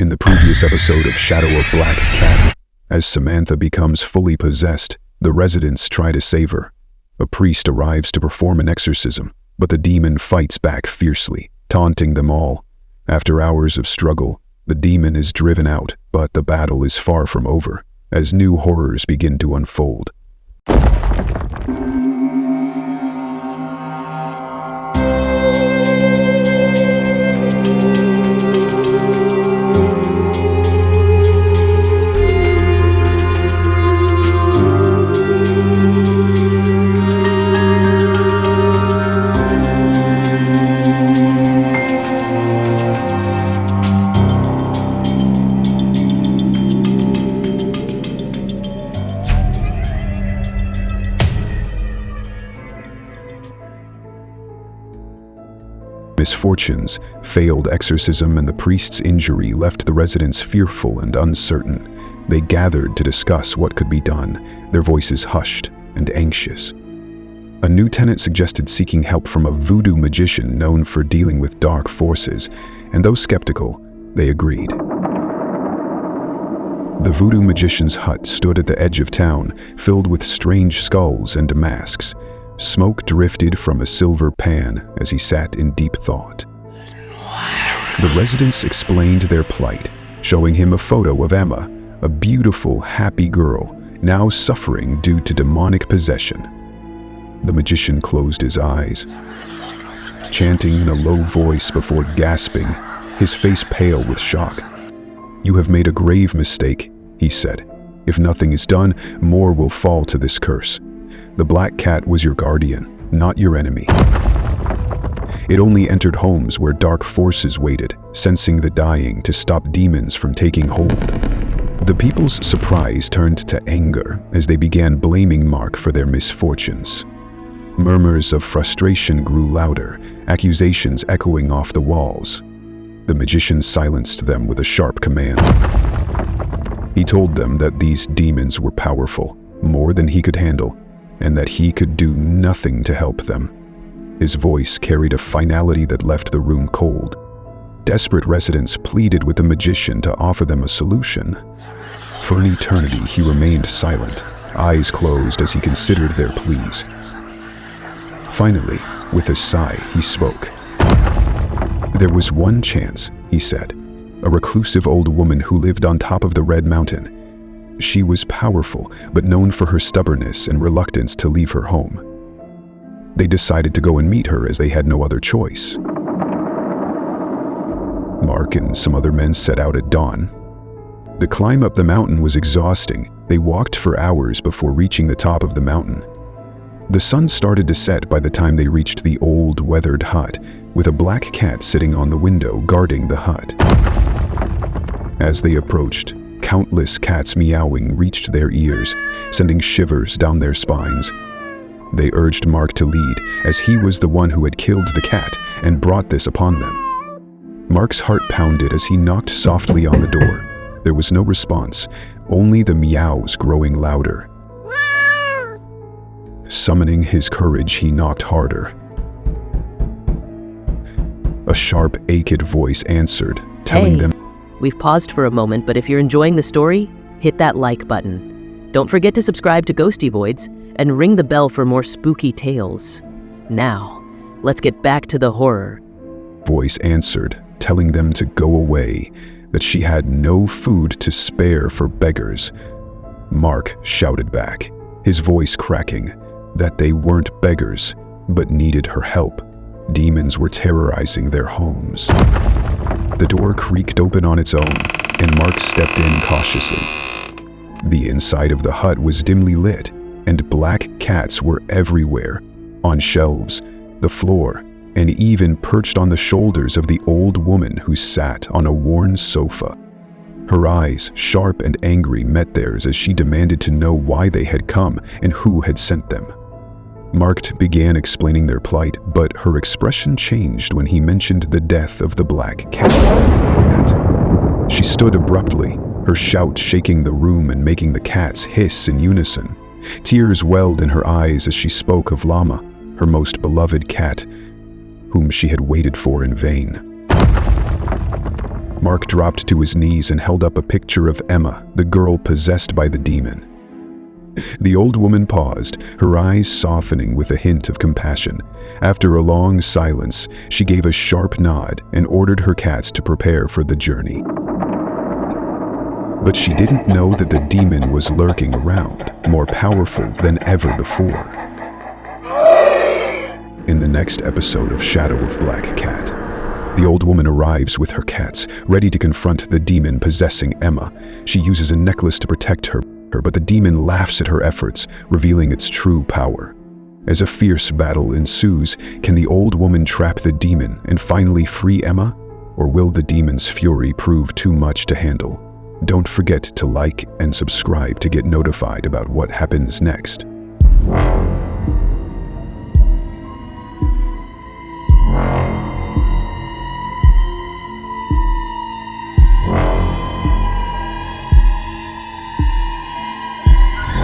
In the previous episode of Shadow of Black Cat, as Samantha becomes fully possessed, the residents try to save her. A priest arrives to perform an exorcism, but the demon fights back fiercely, taunting them all. After hours of struggle, the demon is driven out, but the battle is far from over, as new horrors begin to unfold. Misfortunes, failed exorcism, and the priest's injury left the residents fearful and uncertain. They gathered to discuss what could be done, their voices hushed and anxious. A new tenant suggested seeking help from a voodoo magician known for dealing with dark forces, and though skeptical, they agreed. The voodoo magician's hut stood at the edge of town, filled with strange skulls and masks. Smoke drifted from a silver pan as he sat in deep thought. The residents explained their plight, showing him a photo of Emma, a beautiful, happy girl, now suffering due to demonic possession. The magician closed his eyes, chanting in a low voice before gasping, his face pale with shock. "You have made a grave mistake," he said. "If nothing is done, more will fall to this curse. The black cat was your guardian, not your enemy. It only entered homes where dark forces waited, sensing the dying to stop demons from taking hold." The people's surprise turned to anger as they began blaming Mark for their misfortunes. Murmurs of frustration grew louder, accusations echoing off the walls. The magician silenced them with a sharp command. He told them that these demons were powerful, more than he could handle, and that he could do nothing to help them. His voice carried a finality that left the room cold. Desperate residents pleaded with the magician to offer them a solution. For an eternity, he remained silent, eyes closed as he considered their pleas. Finally, with a sigh, he spoke. "There was one chance," he said. "A reclusive old woman who lived on top of the Red Mountain. She was powerful, but known for her stubbornness and reluctance to leave her home. They decided to go and meet her as they had no other choice." Mark and some other men set out at dawn. The climb up the mountain was exhausting. They walked for hours before reaching the top of the mountain. The sun started to set by the time they reached the old, weathered hut, with a black cat sitting on the window guarding the hut. As they approached, countless cats meowing reached their ears, sending shivers down their spines. They urged Mark to lead, as he was the one who had killed the cat and brought this upon them. Mark's heart pounded as he knocked softly on the door. There was no response, only the meows growing louder. Summoning his courage, he knocked harder. A sharp, ached voice answered, telling them, "We've paused for a moment, but if you're enjoying the story, hit that like button. Don't forget to subscribe to Ghosty Voids and ring the bell for more spooky tales. Now, let's get back to the horror." Voice answered, telling them to go away, that she had no food to spare for beggars. Mark shouted back, his voice cracking, that they weren't beggars, but needed her help. Demons were terrorizing their homes. The door creaked open on its own, and Mark stepped in cautiously. The inside of the hut was dimly lit, and black cats were everywhere, on shelves, the floor, and even perched on the shoulders of the old woman who sat on a worn sofa. Her eyes, sharp and angry, met theirs as she demanded to know why they had come and who had sent them. Mark began explaining their plight, but her expression changed when he mentioned the death of the black cat. She stood abruptly, her shout shaking the room and making the cats hiss in unison. Tears welled in her eyes as she spoke of Llama, her most beloved cat, whom she had waited for in vain. Mark dropped to his knees and held up a picture of Emma, the girl possessed by the demon. The old woman paused, her eyes softening with a hint of compassion. After a long silence, she gave a sharp nod and ordered her cats to prepare for the journey. But she didn't know that the demon was lurking around, more powerful than ever before. In the next episode of Shadow of Black Cat, the old woman arrives with her cats, ready to confront the demon possessing Emma. She uses a necklace to protect her, but the demon laughs at her efforts, revealing its true power. As a fierce battle ensues, can the old woman trap the demon and finally free Emma? Or will the demon's fury prove too much to handle? Don't forget to like and subscribe to get notified about what happens next.